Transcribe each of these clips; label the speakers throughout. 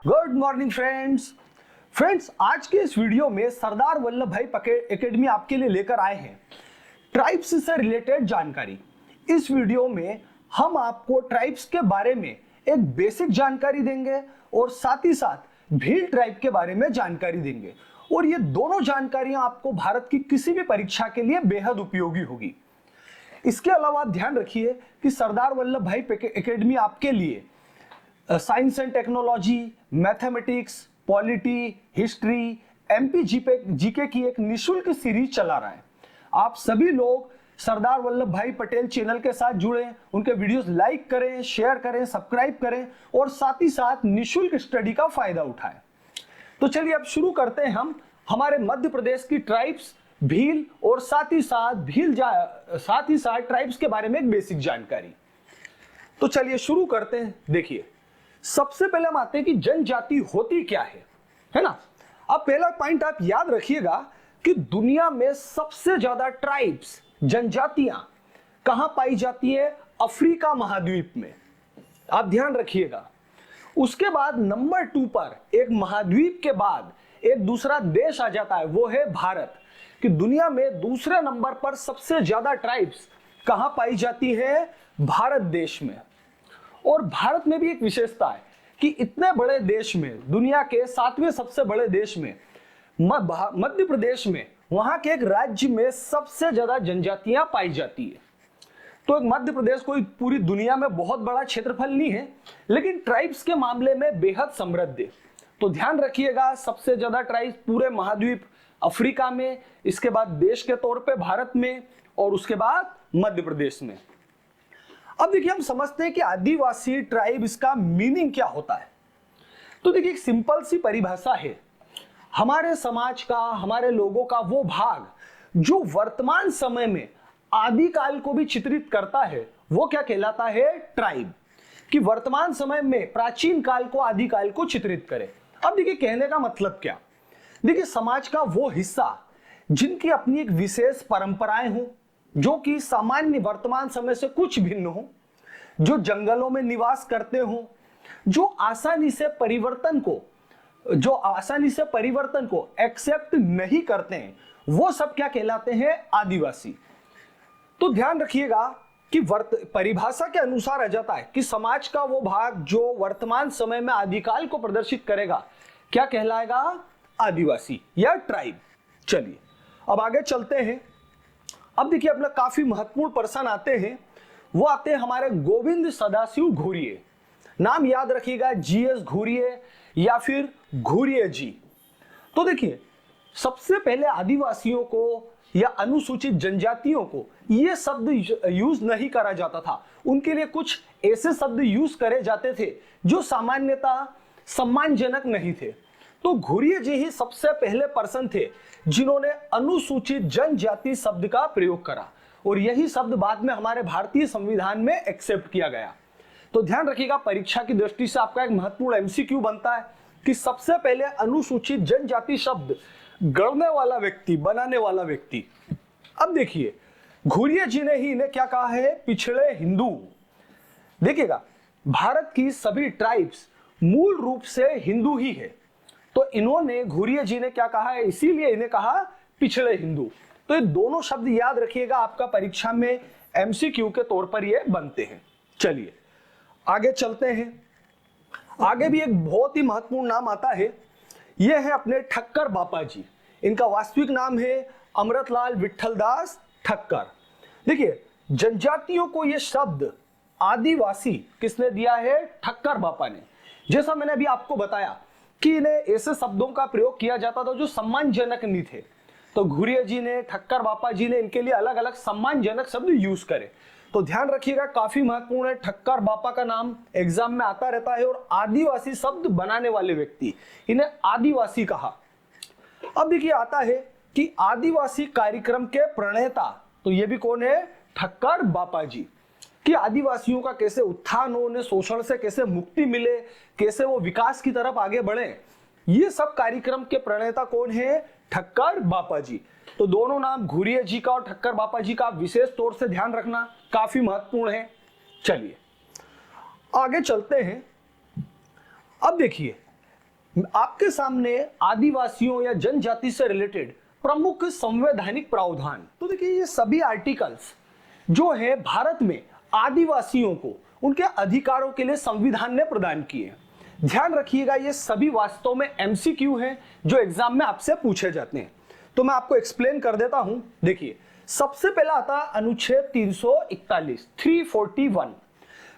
Speaker 1: Good morning friends आज के इस वीडियो में सरदार वल्लभ भाई पटेल एकेडमी आपके लिए लेकर आए हैं ट्राइब्स से रिलेटेड जानकारी। इस वीडियो में हम आपको ट्राइब्स के बारे में एक बेसिक जानकारी देंगे और साथ ही साथ भील ट्राइब के बारे में जानकारी देंगे और ये दोनों जानकारियां आपको भारत की किसी भी परीक्षा के लिए बेहद उपयोगी होगी। इसके अलावा आप ध्यान रखिए कि सरदार वल्लभ भाई एकेडमी आपके लिए science and technology, mathematics, polity, history, MP GK की एक निशुल्क सीरीज चला रहा है। आप सभी लोग सरदार वल्लभ भाई पटेल चैनल के साथ जुड़ें, उनके वीडियोस लाइक करें, शेयर करें, सब्सक्राइब करें और साथ ही साथ निशुल्क स्टडी का फायदा उठाएं। तो चलिए अब शुरू करते हैं हम हमारे मध्य प्रदेश की ट्राइब्स, भील और साथ ही साथ ट्राइब्स के बारे में एक बेसिक जानकारी। तो चलिए शुरू करते हैं। देखिए, सबसे पहले हम आते हैं कि जनजाति होती क्या है ना। अब पहला पॉइंट आप याद रखिएगा कि दुनिया में सबसे ज्यादा ट्राइब्स, जनजातियां कहां पाई जाती है? अफ्रीका महाद्वीप में। आप ध्यान रखिएगा। उसके बाद नंबर 2 पर एक महाद्वीप के बाद एक दूसरा देश आ जाता है, वो है भारत। कि दुनिया में दूसरे नंबर पर सबसे ज्यादा ट्राइब्स कहां पाई जाती है? भारत देश में। और भारत में भी एक विशेषता है कि इतने बड़े देश में, दुनिया के 7वें सबसे बड़े देश में, मध्य प्रदेश में, वहां के एक राज्य में सबसे ज्यादा जनजातियां पाई जाती है। तो एक मध्य प्रदेश कोई पूरी दुनिया में बहुत बड़ा क्षेत्रफल नहीं है, लेकिन ट्राइब्स के मामले में बेहद समृद्ध है। तो ध्यान रखिएगा, सबसे ज्यादा ट्राइब्स पूरे महाद्वीप अफ्रीका में, इसके बाद देश के तौर पे भारत में और उसके बाद मध्य प्रदेश में। अब देखिए, हम समझते हैं कि आदिवासी ट्राइब, इसका मीनिंग क्या होता है। तो देखिए, एक सिंपल सी परिभाषा है। हमारे समाज का, हमारे लोगों का वो भाग जो वर्तमान समय में आदिकाल को भी चित्रित करता है, वो क्या कहलाता है? ट्राइब। कि वर्तमान समय में प्राचीन काल को, आदिकाल को चित्रित करे। अब देखिए, कहने का मतलब क्या? देखिए, समाज का वो हिस्सा जिनकी अपनी एक विशेष परंपराएं हो, जो कि सामान्य वर्तमान समय से कुछ भिन्न हो, जो जंगलों में निवास करते हो, जो आसानी से परिवर्तन को एक्सेप्ट नहीं करते हैं, वो सब क्या कहलाते हैं? आदिवासी। तो ध्यान रखिएगा कि परिभाषा के अनुसार आ जाता है कि समाज का वो भाग जो वर्तमान समय में आदिकाल को प्रदर्शित करेगा, क्या कहलाएगा? आदिवासी या ट्राइब। चलिए अब आगे चलते हैं। अब देखिए, अपना काफी महत्वपूर्ण पर्सन आते हैं। वो आते हैं हमारे गोविंद सदाशिव घुरिये। नाम याद रखिएगा, जीएस घुरिये या फिर घुरिये जी। तो देखिए, सबसे पहले आदिवासियों को या अनुसूचित जनजातियों को ये शब्द यूज नहीं करा जाता था। उनके लिए कुछ ऐसे शब्द यूज करे जाते थे जो सामान्यतः सम्मानजनक नहीं थे। तो घुरिये जी ही सबसे पहले पर्सन थे जिन्होंने अनुसूचित जनजाति शब्द का प्रयोग करा और यही शब्द बाद में हमारे भारतीय संविधान में एक्सेप्ट किया गया। तो ध्यान रखिएगा, परीक्षा की दृष्टि से आपका एक महत्वपूर्ण एमसीक्यू बनता है कि सबसे पहले अनुसूचित जनजाति शब्द गढ़ने वाला व्यक्ति, बनाने वाला व्यक्ति। अब देखिए, घुरिये जी ने ही इन्हें क्या कहा है? पिछड़े हिंदू। देखिएगा, भारत की सभी ट्राइब्स मूल रूप से हिंदू ही है, तो इन्होंने, घुरिये जी ने क्या कहा है? इसीलिए इन्हें कहा पिछड़े हिंदू। तो ये दोनों शब्द याद रखिएगा, आपका परीक्षा में एमसीक्यू के तौर पर ये बनते हैं। चलिए आगे चलते हैं। आगे भी एक बहुत ही महत्वपूर्ण नाम आता है। ये है अपने ठक्कर बापा जी। इनका वास्तविक नाम है अमृतलाल विठलदास ठक्कर। देखिए, जनजातियों को यह शब्द आदिवासी किसने दिया है? ठक्कर बापा ने। जैसा मैंने अभी आपको बताया कि इन्हें ऐसे शब्दों का प्रयोग किया जाता था जो सम्मानजनक नहीं थे, तो घुरिये जी ने, ठक्कर बापा जी ने इनके लिए अलग अलग सम्मानजनक शब्द यूज करे। तो ध्यान रखिएगा, काफी महत्वपूर्ण है। ठक्कर बापा का नाम एग्जाम में आता रहता है। और आदिवासी शब्द बनाने वाले व्यक्ति, इन्हें आदिवासी कहा। अब देखिए, आता है कि आदिवासी कार्यक्रम के प्रणेता, तो ये भी कौन है? ठक्कर बापा जी। कि आदिवासियों का कैसे उत्थान हो, उन्हें शोषण से कैसे मुक्ति मिले, कैसे वो विकास की तरफ आगे बढ़े, ये सब कार्यक्रम के प्रणेता कौन है? ठक्कर बापा जी। तो दोनों नाम, घुरिये जी का और ठक्कर बापा जी का, विशेष तौर से ध्यान रखना, काफी महत्वपूर्ण है। चलिए आगे चलते हैं। अब देखिए, आपके सामने आदिवासियों या जनजाति से रिलेटेड प्रमुख संवैधानिक प्रावधान। तो देखिए ये सभी आर्टिकल्स जो है भारत में आदिवासियों को उनके अधिकारों के लिए संविधान ने प्रदान किए। ध्यान रखिएगा ये सभी वास्तव में एमसीक्यू हैं जो एग्जाम में आपसे पूछे जाते हैं। तो मैं आपको एक्सप्लेन कर देता हूं। देखिए सबसे पहला आता अनुच्छेद 341 341।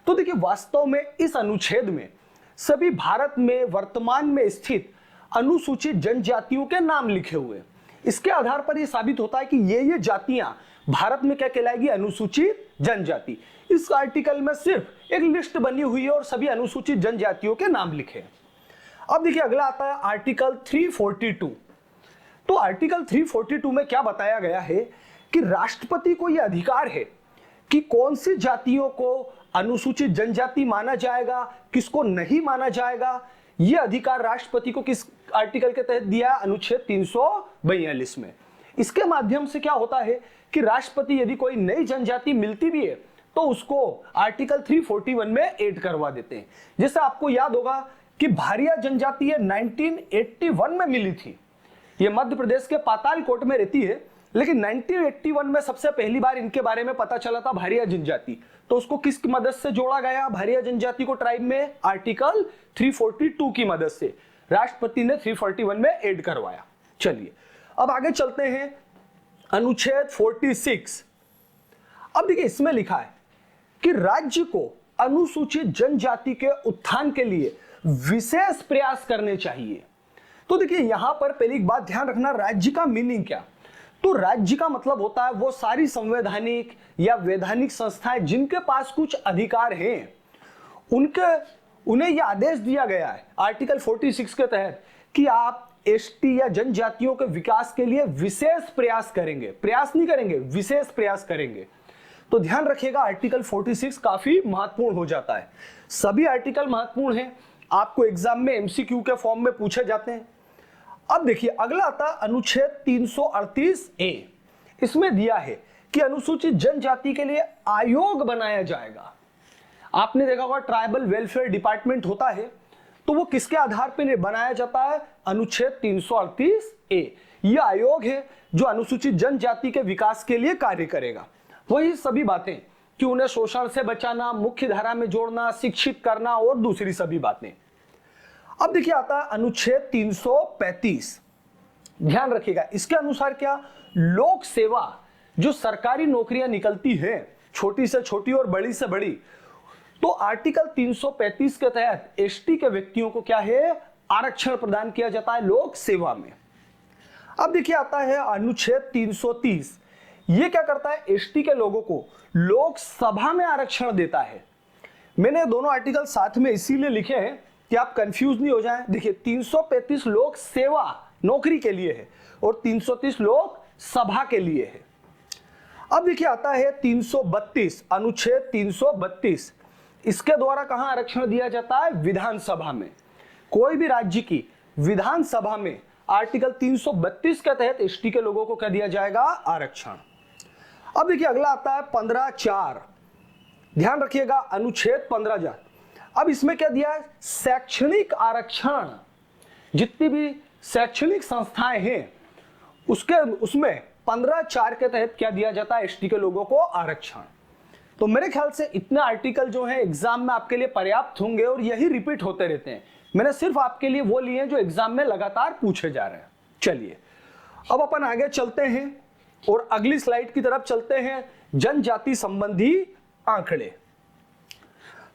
Speaker 1: तो देखिए वास्तव में इस अनुच्छेद में सभी भारत में वर्तमान में स्थित अनुसूचित जनजातियों के नाम लिखे हुए। इसके आधार पर यह साबित होता है कि ये जातियां भारत में क्या कहलाएगी, अनुसूचित जनजाति। इस आर्टिकल में सिर्फ एक लिस्ट बनी हुई है और सभी अनुसूचित जनजातियों के नाम लिखे। अब देखिए अगला आता है आर्टिकल 342। तो आर्टिकल 342 में क्या बताया गया है कि राष्ट्रपति को यह अधिकार है कि कौन सी जातियों को अनुसूचित जनजाति माना जाएगा, किसको नहीं माना जाएगा। यह अधिकार राष्ट्रपति को किस आर्टिकल के तहत दिया, अनुच्छेद 342 में। इसके माध्यम से क्या होता है कि राष्ट्रपति यदि कोई नई जनजाति मिलती भी है तो उसको आर्टिकल 341 में ऐड करवा देते हैं। जैसे आपको याद होगा कि भारिया जनजाति 1981 में मिली थी। ये मध्य प्रदेश के पातालकोट में रहती है, लेकिन 1981 में सबसे पहली बार इनके बारे में पता चला था, भारिया जनजाति। तो उसको किसकी मदद से जोड़ा गया, भारिया जनजाति को ट्राइब में, आर्टिकल 342 की मदद से राष्ट्रपति ने 341 में ऐड करवाया। चलिए अब आगे चलते हैं अनुच्छेद 46। अब देखिए इसमें लिखा है कि राज्य को अनुसूचित जनजाति के उत्थान के लिए विशेष प्रयास करने चाहिए। तो देखिए यहां पर पहली एक बात ध्यान रखना, राज्य का मीनिंग क्या। तो राज्य का मतलब होता है वो सारी संवैधानिक या वैधानिक संस्थाएं जिनके पास कुछ अधिकार हैं, उन्हें यह आदेश दिया गया है आर्टिकल 46 के तहत कि आप एसटी या जनजातियों के विकास के लिए विशेष प्रयास करेंगे। प्रयास नहीं करेंगे, विशेष प्रयास करेंगे। तो ध्यान रखिएगा आर्टिकल 46 काफी महत्वपूर्ण हो जाता है। सभी आर्टिकल महत्वपूर्ण हैं, आपको एग्जाम में एमसीक्यू के फॉर्म में पूछे जाते हैं। अब देखिए अगला आता अनुच्छेद 338 ए। इसमें दिया है कि अनुसूचित जनजाति के लिए आयोग बनाया जाएगा। आपने देखा होगा ट्राइबल वेलफेयर डिपार्टमेंट होता है, तो वो किसके आधार पर बनाया जाता है, अनुच्छेद 338 ए। यह आयोग है जो अनुसूचित जनजाति के विकास के लिए कार्य करेगा। वही सभी बातें कि उन्हें शोषण से बचाना, मुख्य धारा में जोड़ना, शिक्षित करना और दूसरी सभी बातें। अब देखिए आता है अनुच्छेद 335। ध्यान रखिएगा इसके अनुसार क्या, लोक सेवा जो सरकारी नौकरियां निकलती हैं, छोटी से छोटी और बड़ी से बड़ी, तो आर्टिकल 335 के तहत एसटी के व्यक्तियों को क्या है, आरक्षण प्रदान किया जाता है लोक सेवा में। अब देखिए आता है अनुच्छेद 330। ये क्या करता है, एसटी के लोगों को लोकसभा में आरक्षण देता है। मैंने दोनों आर्टिकल साथ में इसीलिए लिखे हैं कि आप कंफ्यूज नहीं हो जाएं। देखिए 335 लोक सेवा नौकरी के लिए है और 330 लोक सभा के लिए है। अब देखिए आता है 332, अनुच्छेद 332। इसके द्वारा कहां आरक्षण दिया जाता है, विधानसभा में। कोई भी राज्य की विधानसभा में आर्टिकल 332 के तहत एसटी के लोगों को क्या दिया जाएगा, आरक्षण। अब देखिए अगला आता है 15(4). ध्यान रखिएगा अनुच्छेद 15(4). अब इसमें क्या दिया है, शैक्षणिक आरक्षण। जितनी भी शैक्षणिक संस्थाएं हैं उसमें 15(4) के तहत क्या दिया जाता है, एसटी के लोगों को आरक्षण। तो मेरे ख्याल से इतने आर्टिकल जो है एग्जाम में आपके लिए पर्याप्त होंगे और यही रिपीट होते रहते हैं। मैंने सिर्फ आपके लिए वो लिए हैं जो एग्जाम में लगातार पूछे जा रहे हैं। चलिए अब अपन आगे चलते हैं और अगली स्लाइड की तरफ चलते हैं, जनजाति संबंधी आंकड़े।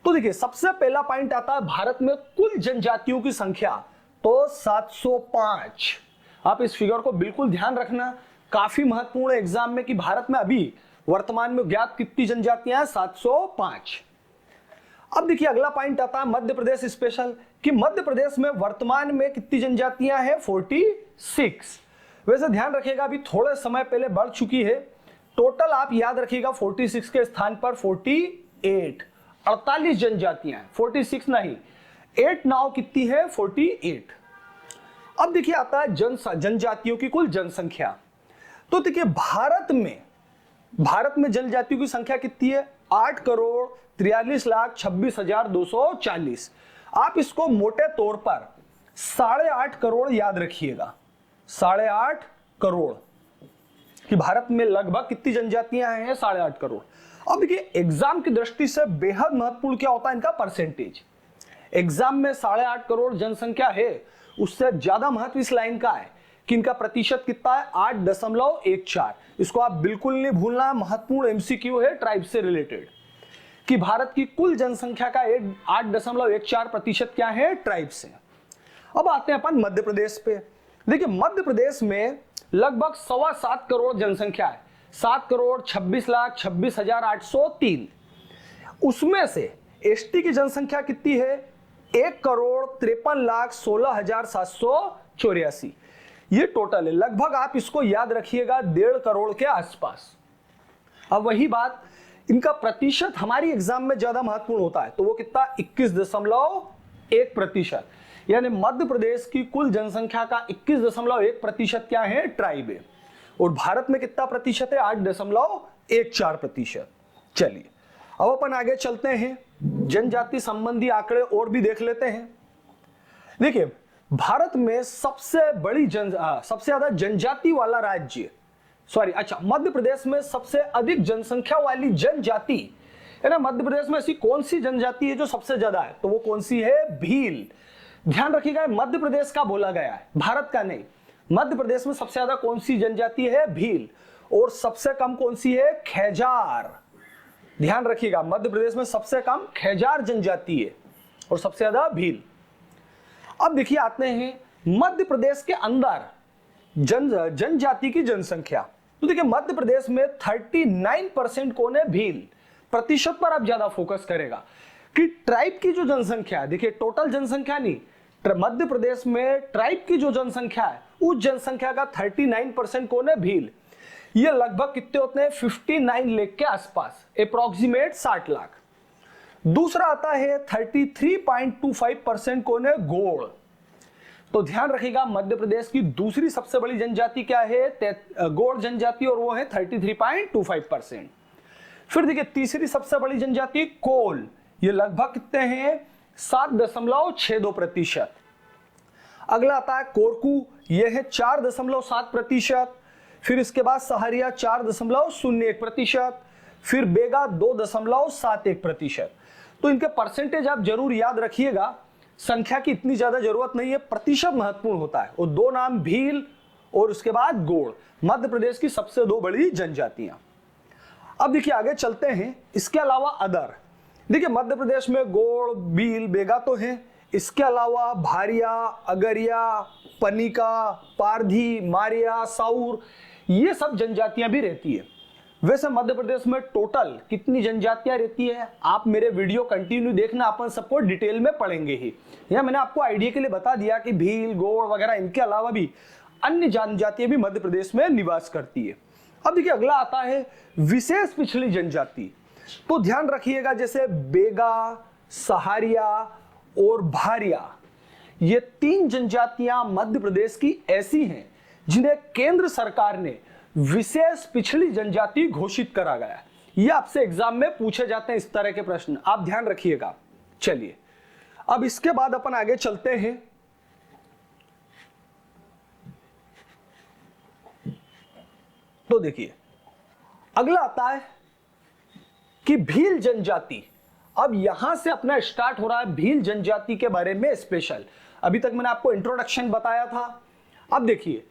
Speaker 1: तो देखिए सबसे पहला पॉइंट आता है भारत में कुल जनजातियों की संख्या, तो 705। आप इस फिगर को बिल्कुल ध्यान रखना, काफी महत्वपूर्ण है एग्जाम में कि भारत में अभी वर्तमान में ज्ञात कितनी जनजातियां हैं, 705। अब देखिए अगला पॉइंट आता है मध्य प्रदेश स्पेशल, कि मध्य प्रदेश में वर्तमान में कितनी जनजातियां हैं, 46। वैसे ध्यान रखिएगा अभी थोड़े समय पहले बढ़ चुकी है। टोटल आप याद रखिएगा 46 के स्थान पर 48, 48 जनजातियां हैं, 46 नहीं, 8 नाउ कितनी है, 48। अब देखिए आता है जनजातियों की कुल जनसंख्या। तो देखिए भारत में जनजातियों की संख्या कितनी है, 8,43,26,240। आप इसको मोटे तौर पर 8.5 करोड़ याद रखिएगा, 8.5 करोड़ कि भारत में लगभग कितनी जनजातियां हैं? 8.5 करोड़। अब देखिए एग्जाम की दृष्टि से बेहद महत्वपूर्ण क्या होता है इनका परसेंटेज। एग्जाम में 8.5 करोड़ जनसंख्या है, उससे ज्यादा महत्व इस लाइन का है कि इनका प्रतिशत कितना है? 8.14। इसको आप बिल्कुल नहीं भूलना, महत्वपूर्ण एमसीक्यू है ट्राइब से रिलेटेड कि भारत की कुल जनसंख्या का 8.14% क्या है? ट्राइब से। अब आते हैं अपन मध्य प्रदेश पे। देखिए मध्य प्रदेश में लगभग 7.25 करोड़ जनसंख्या है, 7,26,26,803। उसमें से एसटी की जनसंख्या कितनी है? 1,53,16,784। ये टोटल है। लगभग आप इसको याद रखिएगा 1.5 करोड़ के आसपास। अब वही बात, इनका प्रतिशत हमारी एग्जाम में ज्यादा महत्वपूर्ण होता है, तो वो कितना? 21.1%। यानी मध्य प्रदेश की कुल जनसंख्या का 21.1% क्या है? ट्राइब है। और भारत में कितना प्रतिशत है? 8.14%। चलिए अब अपन आगे चलते हैं, जनजाति संबंधी आंकड़े और भी देख लेते हैं। देखिए भारत में सबसे ज्यादा जनजाति वाला राज्य, मध्य प्रदेश में सबसे अधिक जनसंख्या वाली जनजाति है ना, मध्य प्रदेश में ऐसी कौन सी जनजाति है जो सबसे ज्यादा है? तो वो कौन सी है? भील। ध्यान रखिएगा मध्य प्रदेश का बोला गया है, भारत का नहीं। मध्य प्रदेश में सबसे ज्यादा कौन सी जनजाति है? भील। और सबसे कम कौन सी है? खैजार। ध्यान रखिएगा मध्य प्रदेश में सबसे कम खैजार जनजाति है और सबसे ज्यादा भील। अब देखिए आते हैं मध्य प्रदेश के अंदर जनजाति की जनसंख्या। तो देखिए मध्य प्रदेश में 39% कौन है? भील। प्रतिशत पर आप ज्यादा फोकस करेगा कि ट्राइब की जो जनसंख्या है, देखिए टोटल जनसंख्या नहीं, मध्य प्रदेश में ट्राइब की जो जनसंख्या है उस जनसंख्या का 39% कौन है? भील। ये लगभग कितने होते हैं? 59 लाख के आसपास, अप्रोक्सीमेट 60 लाख। दूसरा आता है 33.25% कौन है? गोड़। तो ध्यान रखिएगा मध्य प्रदेश की दूसरी सबसे बड़ी जनजाति क्या है? गोड़ जनजाति, और वो है 33.25%। फिर देखिए तीसरी सबसे बड़ी जनजाति कोल, ये लगभग कितने हैं? 7.62%। अगला आता है कोरकू, ये है 4.7%। फिर इसके बाद सहारिया 4.01%। फिर बेगा 2.71%। तो इनके परसेंटेज आप जरूर याद रखिएगा, संख्या की इतनी ज्यादा जरूरत नहीं है, प्रतिशत महत्वपूर्ण होता है। और दो नाम भील और उसके बाद गोड़, मध्य प्रदेश की सबसे दो बड़ी जनजातियां। अब देखिए आगे चलते हैं, इसके अलावा अदर। देखिए मध्य प्रदेश में गोड़, भील, बेगा तो है, इसके अलावा भारिया, अगरिया, पनिका, पारधी, मारिया, साउर, ये सब जनजातियां भी रहती है। वैसे मध्य प्रदेश में टोटल कितनी जनजातियां रहती है? आप मेरे वीडियो कंटिन्यू देखना, अपन सबको डिटेल में पढ़ेंगे ही। यह मैंने आपको आइडिया के लिए बता दिया कि भील, गोड़ वगैरह, इनके अलावा भी अन्य जनजातियां भी मध्य प्रदेश में निवास करती है। अब देखिए अगला आता है विशेष पिछड़ी जनजाति। तो ध्यान रखिएगा जैसे बेगा, सहारिया और भारिया, ये तीन जनजातियां मध्य प्रदेश की ऐसी हैं जिन्हें केंद्र सरकार ने विशेष पिछड़ी जनजाति घोषित करा गया है। ये आपसे एग्जाम में पूछे जाते हैं इस तरह के प्रश्न, आप ध्यान रखिएगा। चलिए अब इसके बाद अपन आगे चलते हैं। तो देखिए अगला आता है कि भील जनजाति। अब यहां से अपना स्टार्ट हो रहा है भील जनजाति के बारे में स्पेशल। अभी तक मैंने आपको इंट्रोडक्शन बताया था। अब देखिए,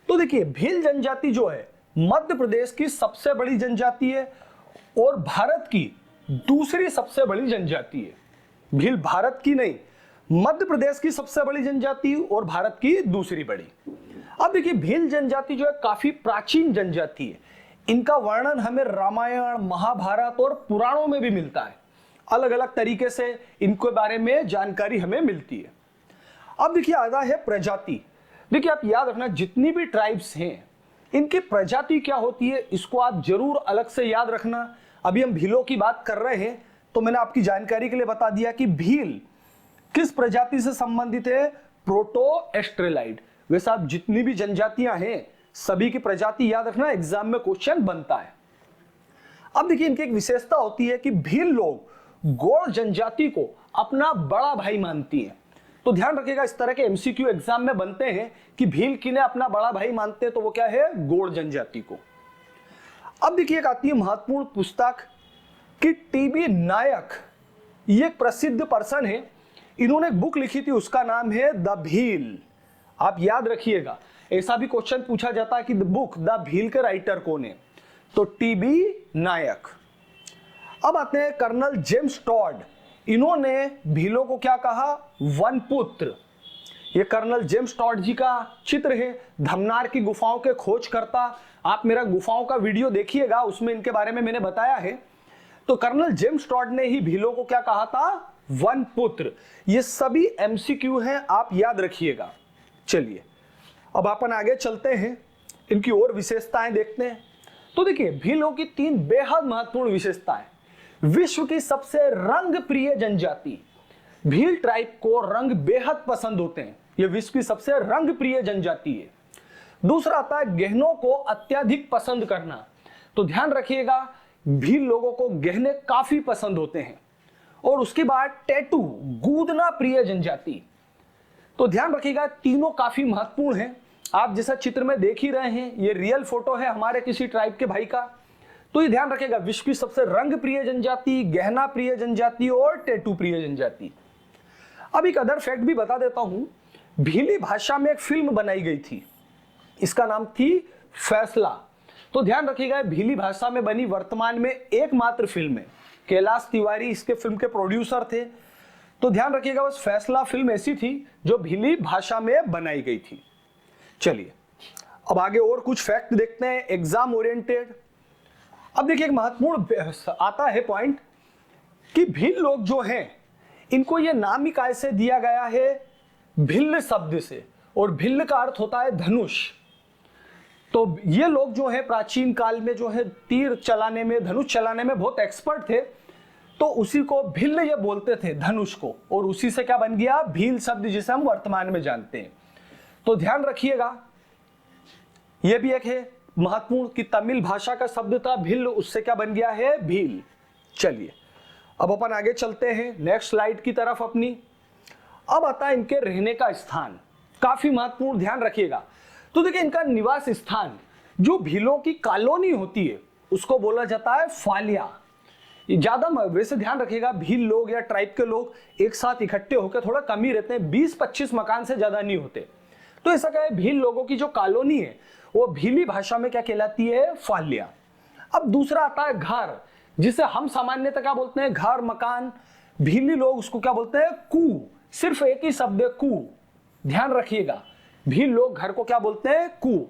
Speaker 1: तो देखिए भील जनजाति जो है मध्य प्रदेश की सबसे बड़ी जनजाति है और भारत की दूसरी सबसे बड़ी जनजाति है। भील भारत की नहीं, मध्य प्रदेश की सबसे बड़ी जनजाति और भारत की दूसरी बड़ी। अब देखिए भील जनजाति जो है काफी प्राचीन जनजाति है। इनका वर्णन हमें रामायण, महाभारत और पुराणों में भी मिलता है। अलग अलग तरीके से इनके बारे में जानकारी हमें मिलती है। अब देखिए आता है प्रजाति। देखिए आप याद रखना, जितनी भी ट्राइब्स हैं इनकी प्रजाति क्या होती है, इसको आप जरूर अलग से याद रखना। अभी हम भीलों की बात कर रहे हैं तो मैंने आपकी जानकारी के लिए बता दिया कि भील किस प्रजाति से संबंधित है? प्रोटो एस्ट्रेलाइड। वैसे आप जितनी भी जनजातियां हैं सभी की प्रजाति याद रखना, एग्जाम में क्वेश्चन बनता है। अब देखिए इनकी एक विशेषता होती है कि भील लोग गोड़ जनजाति को अपना बड़ा भाई मानती हैं। तो ध्यान रखिएगा, इस तरह के एमसीक्यू एग्जाम में बनते हैं कि भील किन्हें अपना बड़ा भाई मानते हैं, तो वो क्या है, गोंड जनजाति को। अब देखिए एक आती है महत्वपूर्ण पुस्तक कि टीबी नायक, ये एक प्रसिद्ध पर्सन है, इन्होंने एक बुक लिखी थी, उसका नाम है द भील। आप याद रखिएगा, ऐसा भी क्वेश्चन पूछा जाता है कि द बुक द भील के राइटर कौन है, तो टीबी नायक। अब आते हैं कर्नल जेम्स टॉड, इन्होंने भीलों को क्या कहा, वन पुत्र। ये कर्नल जेम्स टॉड जी का चित्र है, धमनार की गुफाओं के खोज करता। आप मेरा गुफाओं का वीडियो देखिएगा, उसमें इनके बारे में मैंने बताया है। तो कर्नल जेम्स टॉड ने ही भीलों को क्या कहा था, वन पुत्र। ये सभी एमसीक्यू हैं, आप याद रखिएगा। चलिए अब अपन आगे चलते हैं, इनकी और विशेषताएं देखते हैं। तो देखिए भीलों की 3 बेहद महत्वपूर्ण विशेषताएं। विश्व की सबसे रंग प्रिय जनजाति, भील ट्राइब को रंग बेहद पसंद होते हैं, यह विश्व की सबसे रंग प्रिय जनजाति है। दूसरा आता है गहनों को अत्यधिक पसंद करना। तो ध्यान रखिएगा, भील लोगों को गहने काफी पसंद होते हैं। और उसके बाद टैटू, गूंदना प्रिय जनजाति। तो ध्यान रखिएगा, तीनों काफी महत्वपूर्ण हैं। आप जैसा चित्र में देख ही रहे हैं, ये रियल फोटो है हमारे किसी ट्राइब के भाई का। तो ये ध्यान रखिएगा, विश्व की सबसे रंग प्रिय जनजाति, गहना प्रिय जनजाति और टैटू प्रिय जनजाति। अब एक अदर फैक्ट भी बता देता हूं, भीली भाषा में एक फिल्म बनाई गई थी, इसका नाम थी फैसला। तो ध्यान रखिएगा, भीली भाषा में बनी वर्तमान में एकमात्र फिल्म है। कैलाश तिवारी इसके फिल्म के प्रोड्यूसर थे। तो ध्यान रखिएगा, बस फैसला फिल्म ऐसी थी जो भीली भाषा में बनाई गई थी। चलिए अब आगे और कुछ फैक्ट देखते हैं एग्जाम ओरिएंटेड। अब देखिए एक महत्वपूर्ण आता है पॉइंट कि भील लोग जो हैं, इनको ये नाम ही कैसे दिया गया है, भिल्ल शब्द से, और भिल्ल का अर्थ होता है धनुष। तो ये लोग जो है प्राचीन काल में जो है तीर चलाने में, धनुष चलाने में बहुत एक्सपर्ट थे, तो उसी को भिल्ल ये बोलते थे, धनुष को, और उसी से क्या बन गया, भील शब्द, जिसे हम वर्तमान में जानते हैं। तो ध्यान रखिएगा, यह भी एक है महत्वपूर्ण कि तमिल भाषा का शब्द था भिल्ल, उससे क्या बन गया है, भील। चलिए अब अपन आगे चलते हैं नेक्स्ट स्लाइड की तरफ अपनी। अब आता है इनके रहने का स्थान, काफी महत्वपूर्ण, ध्यान रखिएगा। तो देखिए इनका निवास स्थान, जो भीलों की कॉलोनी होती है उसको बोला जाता है फालिया। ज्यादा वैसे ध्यान रखिएगा, भील लोग या ट्राइब के लोग एक साथ इकट्ठे होकर थोड़ा कम ही रहते हैं, 20-25 मकान से ज्यादा नहीं होते। तो ऐसा क्या है, भील लोगों की जो कॉलोनी है वो भीली भाषा में क्या कहलाती है, फालिया। अब दूसरा आता है घर, जिसे हम सामान्यतः क्या बोलते हैं, घर, मकान। भीली लोग उसको क्या बोलते हैं, कू। सिर्फ एक ही शब्द है, कू। ध्यान रखिएगा, भील लोग घर को क्या बोलते हैं, कू।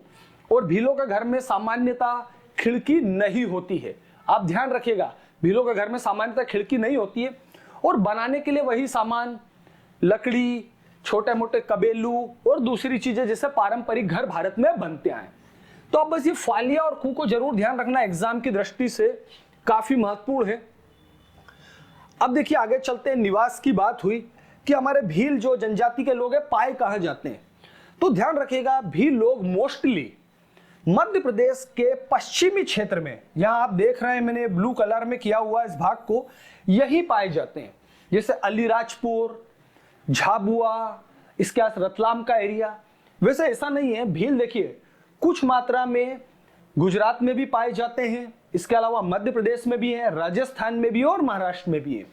Speaker 1: और भीलों के घर में सामान्यतः खिड़की नहीं होती है। आप ध्यान रखिएगा, भीलों के घर में सामान्यतः खिड़की नहीं होती है, और बनाने के लिए वही सामान, लकड़ी, छोटे मोटे कबेलू और दूसरी चीजें जैसे पारंपरिक घर भारत में बनते हैं। तो अब बस ये फालिया और कू को जरूर ध्यान रखना, एग्जाम की दृष्टि से काफी महत्वपूर्ण है। अब देखिए आगे चलते हैं, निवास की बात हुई कि हमारे भील जो जनजाति के लोग हैं पाए कहां जाते हैं। तो ध्यान रखिएगा, भील लोग मोस्टली मध्य प्रदेश के पश्चिमी क्षेत्र में, यहां आप देख रहे हैं मैंने ब्लू कलर में किया हुआ इस भाग को, यही पाए जाते हैं। जैसे अलीराजपुर, झाबुआ, इसके आस रतलाम का एरिया। वैसे ऐसा नहीं है, भील देखिए कुछ मात्रा में गुजरात में भी पाए जाते हैं, इसके अलावा मध्य प्रदेश में भी है, राजस्थान में भी और महाराष्ट्र में भी है।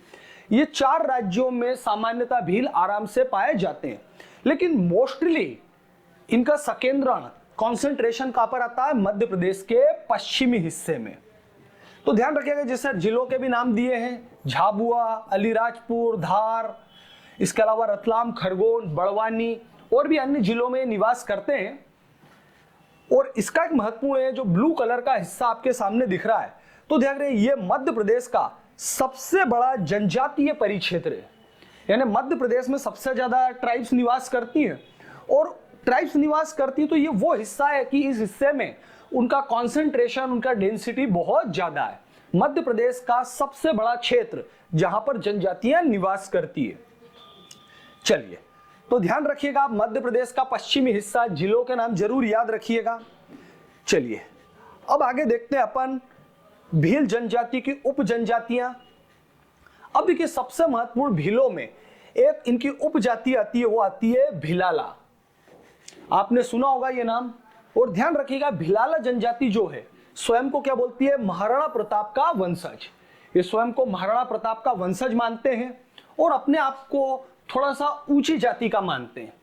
Speaker 1: ये 4 राज्यों में सामान्यतः भील आराम से पाए जाते हैं। लेकिन मोस्टली इनका संकेंद्रण, कॉन्सेंट्रेशन कहां पर आता है, मध्य प्रदेश के पश्चिमी हिस्से में। तो ध्यान रखिएगा, जैसे जिलों के भी नाम दिए हैं, झाबुआ, अलीराजपुर, धार, इसके अलावा रतलाम, खरगोन, बड़वानी और भी अन्य जिलों में निवास करते हैं। और इसका एक महत्वपूर्ण है, जो ब्लू कलर का हिस्सा आपके सामने दिख रहा है, तो ध्यान रखिए ये मध्य प्रदेश का सबसे बड़ा जनजातीय परिक्षेत्र है। यानी मध्य प्रदेश में सबसे ज्यादा ट्राइब्स निवास करती हैं, और ट्राइब्स निवास करती तो ये वो हिस्सा है कि इस हिस्से में उनका कॉन्सेंट्रेशन, उनका डेंसिटी बहुत ज्यादा है। मध्य प्रदेश का सबसे बड़ा क्षेत्र जहां पर जनजातियां निवास करती है। चलिए तो ध्यान रखिएगा, मध्य प्रदेश का पश्चिमी हिस्सा, जिलों के नाम जरूर याद रखिएगा। चलिए अब आगे देखते हैं अपन भील जनजाति की उप जनजातियां। अब देखिए सबसे महत्वपूर्ण भीलों में एक इनकी उपजाति आती है, वो आती है भिलाला। आपने सुना होगा ये नाम। और ध्यान रखिएगा, भिलाला जनजाति जो है स्वयं को क्या बोलती है? महाराणा प्रताप का वंशज। ये स्वयं को महाराणा प्रताप का वंशज मानते हैं और अपने आप को थोड़ा सा ऊंची जाति का मानते हैं।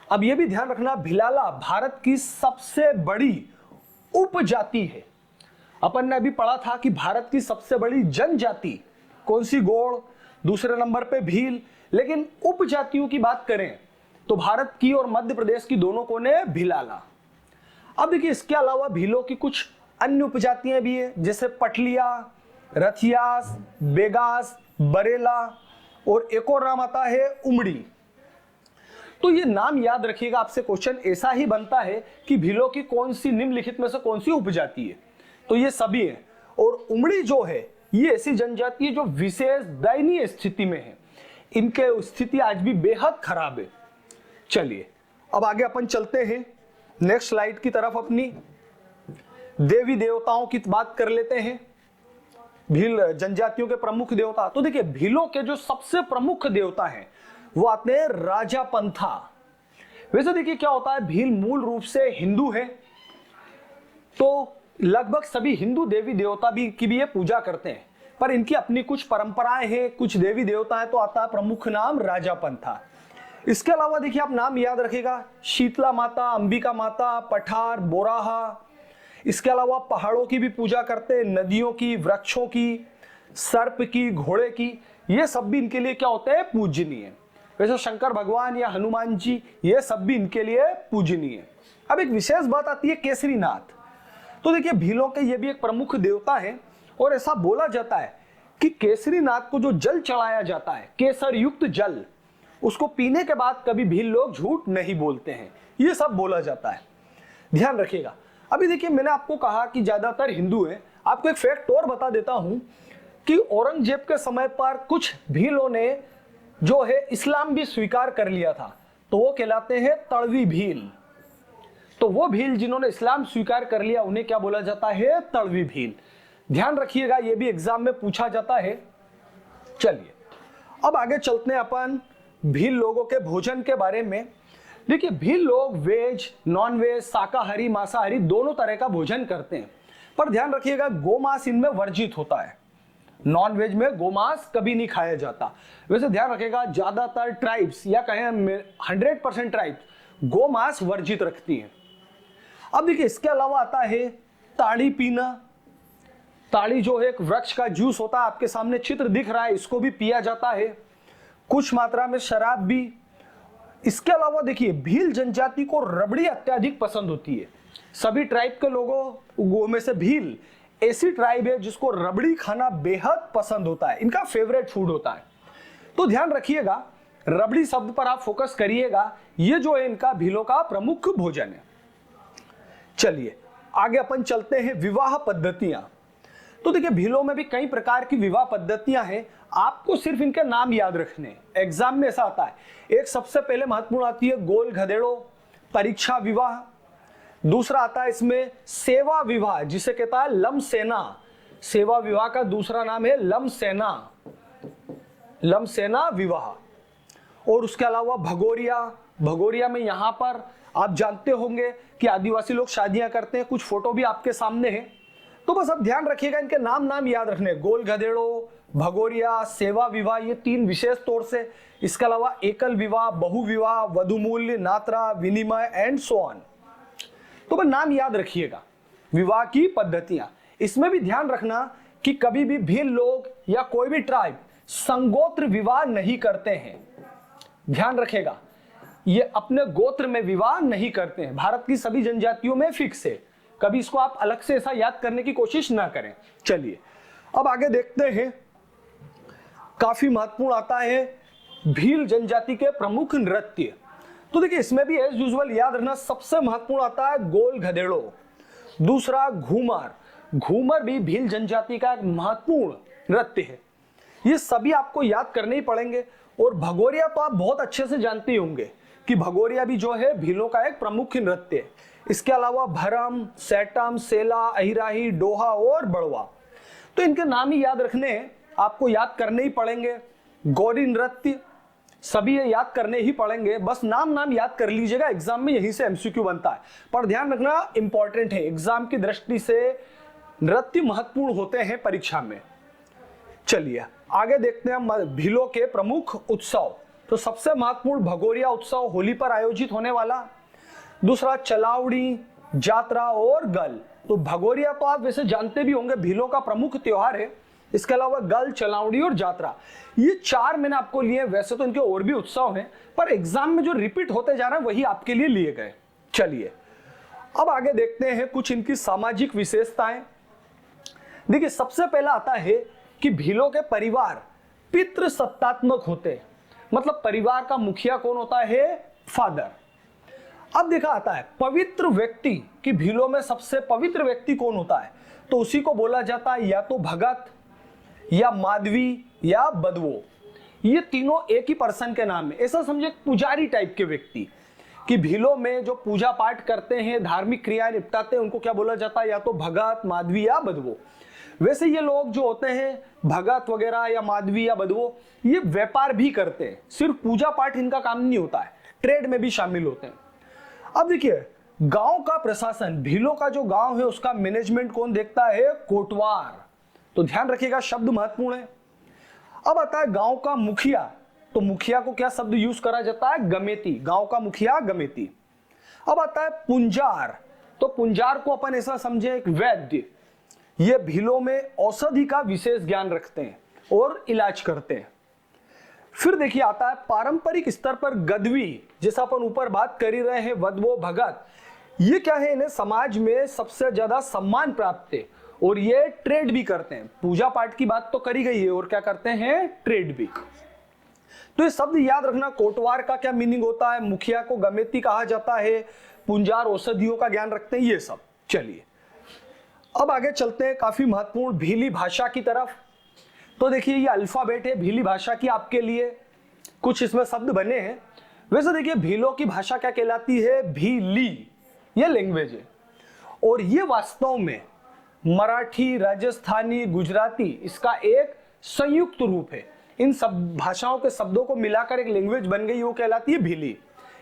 Speaker 1: अब ये भी ध्यान रखना, भिलाला भारत की सबसे बड़ी उपजाति है। अपन ने अभी पढ़ा था कि भारत की सबसे बड़ी जनजाति कौन सी? गोंड, दूसरे नंबर पे भील। लेकिन उपजातियों की बात करें तो भारत की और मध्य प्रदेश की दोनों कोने भिलाला। अब देखिए, इसके अलावा भीलों की कुछ अन्य उपजातियां भी है, जैसे पटलिया, रथियास, बेगास, बरेला, और एक और नाम आता है उमड़ी। तो ये नाम याद रखिएगा, आपसे क्वेश्चन ऐसा ही बनता है कि भीलों की कौन सी निम्नलिखित में से कौन सी उपजाति है? तो ये सभी है। और उमड़ी जो है ये ऐसी जनजाति है जो विशेष दयनीय स्थिति में है। इनके स्थिति आज भी बेहद खराब है। चलिए अब आगे अपन चलते हैं नेक्स्ट स्लाइड की तरफ। अपनी देवी देवताओं की बात कर लेते हैं। भील जनजातियों के प्रमुख देवता, तो देखिए भीलों के जो सबसे प्रमुख देवता हैं वो आते हैं राजापंथा। वैसे देखिए क्या होता है, भील मूल रूप से हिंदू है, तो लगभग सभी हिंदू देवी देवता की भी ये पूजा करते हैं, पर इनकी अपनी कुछ परंपराएं हैं, कुछ देवी देवता है, तो आता है प्रमुख नाम राजापंथा। इसके अलावा देखिए आप नाम याद रखेगा, शीतला माता, अंबिका माता, पठार, बोराहा। इसके अलावा पहाड़ों की भी पूजा करते हैं, नदियों की, वृक्षों की, सर्प की, घोड़े की, ये सब भी इनके लिए क्या होते हैं? पूजनीय। वैसे शंकर भगवान या हनुमान जी, ये सब भी इनके लिए पूजनीय। अब एक विशेष बात आती है केसरीनाथ। तो देखिए भीलों के ये भी एक प्रमुख देवता है और ऐसा बोला जाता है कि केसरीनाथ को जो जल चढ़ाया जाता है, केसर युक्त जल, उसको पीने के बाद कभी भील लोग झूठ नहीं बोलते हैं, ये सब बोला जाता है। ध्यान रखिएगा। अभी देखिए मैंने आपको कहा कि ज्यादातर हिंदू हैं। आपको एक फैक्ट और बता देता हूं कि औरंगजेब के समय पर कुछ भीलों ने जो है इस्लाम भी स्वीकार कर लिया था, तो वो कहलाते हैं तड़वी भील। तो वो भील जिन्होंने इस्लाम स्वीकार कर लिया उन्हें क्या बोला जाता है? तड़वी भील। ध्यान रखिएगा, ये भी एग्जाम में पूछा जाता है। चलिए अब आगे चलते हैं अपन भील लोगों के भोजन के बारे में। देखिए भील लोग वेज, नॉन वेज, शाकाहारी, मांसाहारी दोनों तरह का भोजन करते हैं, पर ध्यान रखिएगा गोमांस इनमें वर्जित होता है। नॉन वेज में गोमांस कभी नहीं खाया जाता। वैसे ध्यान रखिएगा ज्यादातर ट्राइब्स या कहें 100% ट्राइब्स गोमांस वर्जित रखती हैं। अब देखिए इसके अलावा आता है ताड़ी पीना। ताड़ी जो है एक वृक्ष का जूस होता है, आपके सामने चित्र दिख रहा है, इसको भी पिया जाता है। कुछ मात्रा में शराब भी। इसके अलावा देखिए भील जनजाति को रबड़ी अत्यधिक पसंद होती है। सभी ट्राइब के लोगों में से भील ऐसी ट्राइब है जिसको रबड़ी खाना बेहद पसंद होता है, इनका फेवरेट फूड होता है। तो ध्यान रखिएगा, रबड़ी शब्द पर आप फोकस करिएगा, ये जो है इनका भीलों का प्रमुख भोजन है। चलिए आगे अपन चलते हैं विवाह पद्धतियां। तो देखिए भीलों में भी कई प्रकार की विवाह पद्धतियां हैं, आपको सिर्फ इनके नाम याद रखने। एग्जाम में ऐसा आता है, एक सबसे पहले महत्वपूर्ण आती है गोल गधेड़ो परीक्षा विवाह। दूसरा आता है इसमें सेवा विवाह, जिसे कहता है लमसेना। सेवा विवाह का दूसरा नाम है लमसेना, लमसेना विवाह। और उसके अलावा भगोरिया। भगोरिया में यहां पर आप जानते होंगे कि आदिवासी लोग शादियां करते हैं, कुछ फोटो भी आपके सामने है। तो बस अब ध्यान रखिएगा, इनके नाम याद रखने, गोल गधेड़ो, भगोरिया, सेवा विवाह, ये तीन विशेष तौर से। इसके अलावा एकल विवाह, बहु विवाह, वधुमूल्य, नात्रा, विनिमय एंड सो ऑन। तो बस नाम याद रखिएगा। विवाह की पद्धतियां, इसमें भी ध्यान रखना कि कभी भी भील लोग या कोई भी ट्राइब संगोत्र विवाह नहीं करते हैं। ध्यान रखेगा, ये अपने गोत्र में विवाह नहीं करते हैं। भारत की सभी जनजातियों में फिक्स है, कभी इसको आप अलग से ऐसा याद करने की कोशिश ना करें। चलिए अब आगे देखते हैं, काफी महत्वपूर्ण आता है भील जनजाति के प्रमुख नृत्य। तो देखिए इसमें भी एज यूजुअल याद रखना, सबसे महत्वपूर्ण आता है गोल गधेड़ो, दूसरा घूमर। घूमर भी भील जनजाति का एक महत्वपूर्ण नृत्य है, ये सभी आपको याद करने ही पड़ेंगे। और भगोरिया तो आप बहुत अच्छे से जानते ही होंगे कि भगोरिया भी जो है भीलों का एक प्रमुख नृत्य है। इसके अलावा भरम, सैटम, सेला, अहिराही, डोहा और बड़वा, तो इनके नाम ही याद रखने, आपको याद करने ही पड़ेंगे। गौरी नृत्य, सभी ये याद करने ही पड़ेंगे, बस नाम नाम याद कर लीजिएगा, एग्जाम में यहीं से एमसीक्यू बनता है। पर ध्यान रखना इंपॉर्टेंट है, एग्जाम की दृष्टि से नृत्य महत्वपूर्ण होते हैं परीक्षा में। चलिए आगे देखते हैं भीलों के प्रमुख उत्सव। तो सबसे महत्वपूर्ण भगोरिया उत्सव होली पर आयोजित होने वाला, दूसरा चलावड़ी, जात्रा और गल। तो भगोरिया तो आप वैसे जानते भी होंगे, भीलों का प्रमुख त्योहार है। इसके अलावा गल, चलावड़ी और जात्रा, ये 4 मैंने आपको लिए। वैसे तो इनके और भी उत्सव हैं, पर एग्जाम में जो रिपीट होते जा रहे हैं वही आपके लिए लिए गए। चलिए अब आगे देखते हैं कुछ इनकी सामाजिक विशेषताएं। देखिए सबसे पहला आता है कि भीलों के परिवार पितृसत्तात्मक होते, मतलब परिवार का मुखिया कौन होता है? फादर। अब देखा आता है पवित्र व्यक्ति, कि भीलों में सबसे पवित्र व्यक्ति कौन होता है? तो उसी को बोला जाता है या तो भगत, या माधवी, या बदवो। ये तीनों एक ही पर्सन के नाम है। ऐसा समझे पुजारी टाइप के व्यक्ति, कि भीलों में जो पूजा पाठ करते हैं, धार्मिक क्रियाएं निपटाते हैं, उनको क्या बोला जाता है? या तो भगत, माधवी या बदवो। वैसे ये लोग जो होते हैं भगत वगैरह या माधवी या बदवो, ये व्यापार भी करते हैं, सिर्फ पूजा पाठ इनका काम नहीं होता है, ट्रेड में भी शामिल होते हैं। अब देखिए गांव का प्रशासन, भीलों का जो गांव है उसका मैनेजमेंट कौन देखता है? कोटवार। तो ध्यान रखिएगा शब्द महत्वपूर्ण है। अब आता है गांव का मुखिया। तो मुखिया को क्या शब्द यूज करा जाता है? गमेती। गांव का मुखिया गमेती। अब आता है पुंजार। तो पुंजार को अपन ऐसा समझे एक वैद्य, ये भीलों में औषधि का विशेष ज्ञान रखते हैं और इलाज करते हैं। फिर देखिए आता है पारंपरिक स्तर पर गदवी, जैसा अपन ऊपर बात कर ही रहे हैं, वदवो, भगत, ये क्या है? इन्हें समाज में सबसे ज्यादा सम्मान प्राप्त है और ये ट्रेड भी करते हैं। पूजा पाठ की बात तो करी गई है, और क्या करते हैं? ट्रेड भी। तो ये शब्द याद रखना, कोटवार का क्या मीनिंग होता है, मुखिया को गमेती कहा जाता है, पुंजार औषधियों का ज्ञान रखते हैं, ये सब। चलिए अब आगे चलते हैं काफी महत्वपूर्ण भीली भाषा की तरफ। तो देखिए ये अल्फाबेट है भीली भाषा की, आपके लिए कुछ इसमें शब्द बने हैं। वैसे देखिए भीलों की भाषा क्या कहलाती है? भीली, ये लैंग्वेज है, और ये वास्तव में मराठी, राजस्थानी, गुजराती, इसका एक संयुक्त रूप है। इन सब भाषाओं के शब्दों को मिलाकर एक लैंग्वेज बन गई, वो कहलाती है भीली।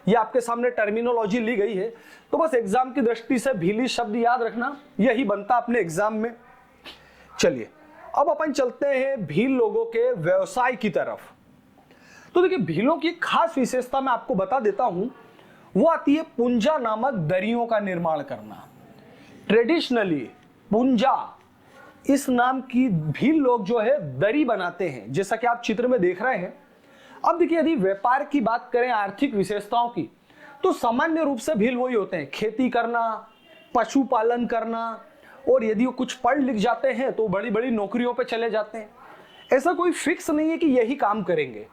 Speaker 1: ये आपके सामने टर्मिनोलॉजी ली गई है, तो बस एग्जाम की दृष्टि से भीली शब्द याद रखना, यही बनता अपने एग्जाम में। चलिए अब अपन चलते हैं भील लोगों के व्यवसाय की तरफ। तो देखिए भीलों की खास विशेषता मैं आपको बता देता हूं, वो आती है पुंजा नामक दरियों का निर्माण करना। ट्रेडिशनली पुंजा इस नाम की भील लोग जो है दरी बनाते हैं, जैसा कि आप चित्र में देख रहे हैं। अब देखिए यदि व्यापार की बात करें, आर्थिक विशेषताओं की, तो सामान्य रूप से भील वही होते हैं, खेती करना, पशुपालन करना, और यदि वो कुछ पढ़ लिख जाते हैं तो बड़ी बड़ी नौकरियों पे चले जाते हैं। ऐसा कोई फिक्स नहीं है कि यही काम करेंगे।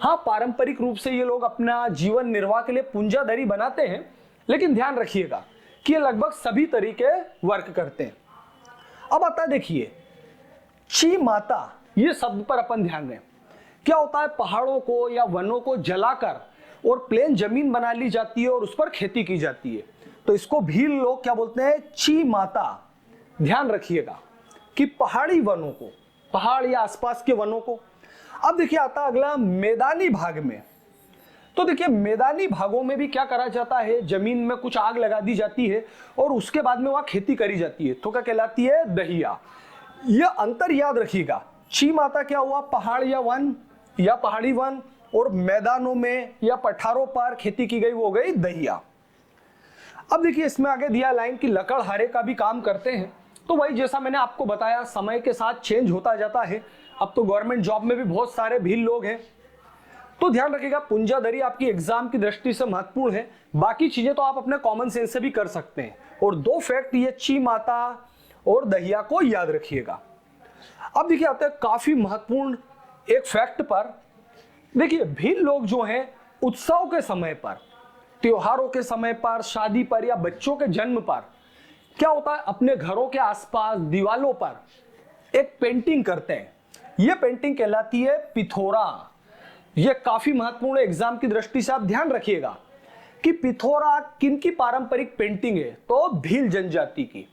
Speaker 1: हाँ, पारंपरिक रूप से ये लोग अपना जीवन निर्वाह के लिए पुंजा दरी बनाते हैं, लेकिन ध्यान रखिएगा कि ये लगभग सभी तरीके वर्क करते हैं। अब आता है देखिए ची माता, ये शब्द पर अपन ध्यान दें। क्या होता है? पहाड़ों को या वनों को जलाकर और प्लेन जमीन बना ली जाती है और उस पर खेती की जाती है, तो इसको भील लोग क्या बोलते हैं? ची माता। ध्यान रखिएगा कि पहाड़ी वनों को, पहाड़ या आसपास के वनों को। अब देखिए आता अगला मैदानी भाग में। तो देखिए मैदानी भागों में भी क्या करा जाता है? जमीन में कुछ आग लगा दी जाती है और उसके बाद में वहां खेती करी जाती है, तो क्या कहलाती है? दहिया। यह अंतर याद रखिएगा, ची माता क्या हुआ? पहाड़ या वन या पहाड़ी वन, और मैदानों में या पठारों पर खेती की गई वो हो गई दहिया। अब देखिए इसमें आगे दिया लाइन की लकड़हारे का भी काम करते हैं। तो वही जैसा मैंने आपको बताया, समय के साथ चेंज होता जाता है। अब तो गवर्नमेंट जॉब में भी बहुत सारे भील लोग हैं। तो ध्यान रखिएगा पुंजा दरी आपकी एग्जाम की दृष्टि से महत्वपूर्ण है। बाकी चीजें तो आप अपने कॉमन सेंस से भी कर सकते हैं। और 2 फैक्ट, ये ची माता और दहिया को याद रखिएगा। अब देखिए आते हैं काफी महत्वपूर्ण एक फैक्ट पर। देखिए भील लोग जो हैं उत्सव के समय पर, त्योहारों के समय पर, शादी पर या बच्चों के जन्म पर क्या होता है? अपने घरों के आसपास दीवालों पर एक पेंटिंग करते हैं। यह पेंटिंग कहलाती है पिथोरा। यह काफी महत्वपूर्ण एग्जाम की दृष्टि से, आप ध्यान रखिएगा कि पिथोरा किन की पारंपरिक पेंटिंग है? तो भील जनजाति की।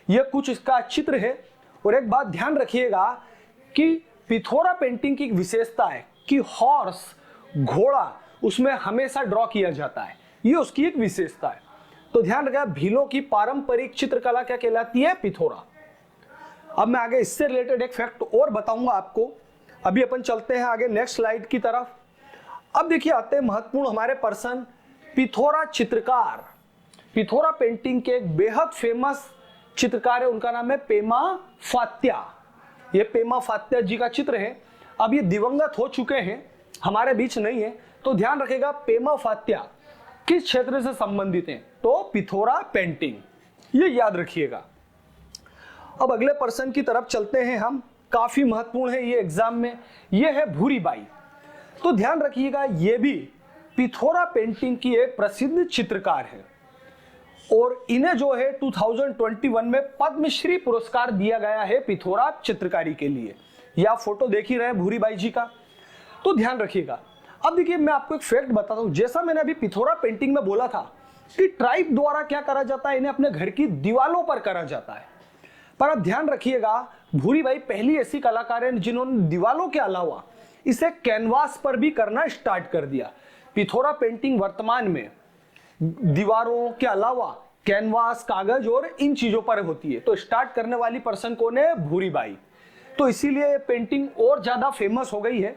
Speaker 1: यह कुछ इसका चित्र है। और एक बात ध्यान रखिएगा कि पिथोरा पेंटिंग की विशेषता है कि हॉर्स घोड़ा उसमें हमेशा ड्रॉ किया जाता है, ये उसकी एक विशेषता है। तो ध्यान रखिएगा, भीलों की पारंपरिक चित्रकला क्या कहलाती है? पिथोरा। अब मैं आगे इससे रिलेटेड एक फैक्ट और बताऊंगा आपको। अभी अपन चलते हैं आगे नेक्स्ट स्लाइड की तरफ। अब देखिए आते हैं महत्वपूर्ण हमारे पर्सन, पिथोरा चित्रकार। पिथोरा पेंटिंग के एक बेहद फेमस चित्रकार है, उनका नाम है पेमा फात्या। ये पेमा फात्या जी का चित्र है। अब ये दिवंगत हो चुके हैं, हमारे बीच नहीं है, तो ध्यान रखिएगा पेमा फात्या किस क्षेत्र से संबंधित हैं? तो पिथोरा पेंटिंग, ये याद रखिएगा। अब अगले पर्सन की तरफ चलते हैं हम, काफी महत्वपूर्ण है ये एग्जाम में, ये है भूरीबाई। तो ध्यान रखिएगा, ये भी पिथोरा पेंटिंग की एक प्रसिद्ध चित्रकार है और इन्हें जो है 2021 में पद्मश्री पुरस्कार दिया गया है पिथोरा चित्रकारी के लिए। यह फोटो देख ही रहे हैं भूरीबाई जी का, तो ध्यान रखिएगा। अब देखिए मैं आपको एक फैक्ट बताता हूं, जैसा मैंने अभी पिथोरा पेंटिंग में बोला था कि ट्राइब द्वारा क्या करा जाता है, इन्हें अपने घर की दीवारों पर करा जाता है। पर अब ध्यान रखिएगा, भूरीबाई पहली ऐसी कलाकार है जिन्होंने दीवारों के अलावा इसे कैनवास पर भी करना स्टार्ट कर दिया। पिथोरा पेंटिंग वर्तमान में दीवारों के अलावा कैनवास, कागज और इन चीजों पर होती है। तो स्टार्ट करने वाली पर्सन कौन है? भूरीबाई। तो इसीलिए पेंटिंग और ज्यादा फेमस हो गई है,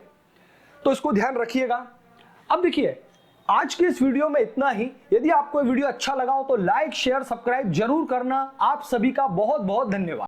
Speaker 1: तो इसको ध्यान रखिएगा। अब देखिए आज के इस वीडियो में इतना ही। यदि आपको वीडियो अच्छा लगा हो तो लाइक, शेयर, सब्सक्राइब जरूर करना। आप सभी का बहुत बहुत धन्यवाद।